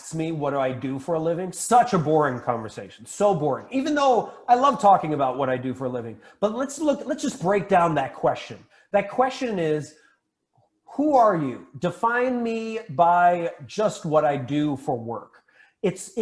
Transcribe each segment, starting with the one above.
asks me, what do I do for a living? Such a boring conversation. So boring. Even though I love talking about what I do for a living. But let's just break down that question. That question is, who are you? Define me by just what I do for work. It's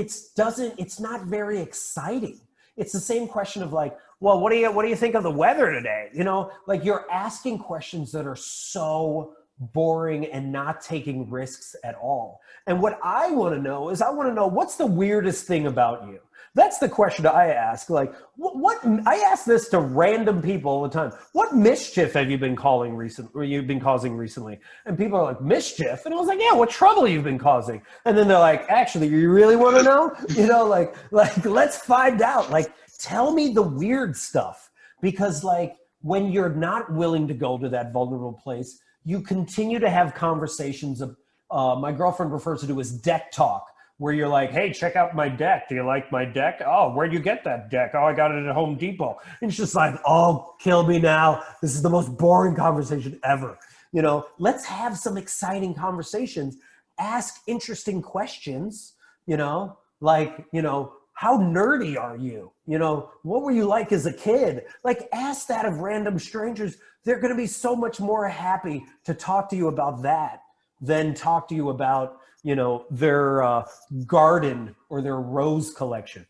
not very exciting. It's the same question of like, well, what do you think of the weather today? You know, like you're asking questions that are so boring and not taking risks at all. And what I want to know is what's the weirdest thing about you? That's the question I ask. Like, what I ask this to random people all the time. What mischief have you been causing recently? And people are like, mischief? And I was like, yeah, what trouble you've been causing? And then they're like, actually, you really want to know? You know, like let's find out. Like, tell me the weird stuff. Because like when you're not willing to go to that vulnerable place, you continue to have conversations of, my girlfriend refers to it as deck talk, where you're like, hey, check out my deck. Do you like my deck? Oh, where'd you get that deck? Oh, I got it at Home Depot. And it's just like, oh, kill me now. This is the most boring conversation ever. You know, let's have some exciting conversations. Ask interesting questions, you know, like, you know, how nerdy are you? You know, what were you like as a kid? Like, ask that of random strangers. They're going to be so much more happy to talk to you about that than talk to you about, you know, their garden or their rose collection.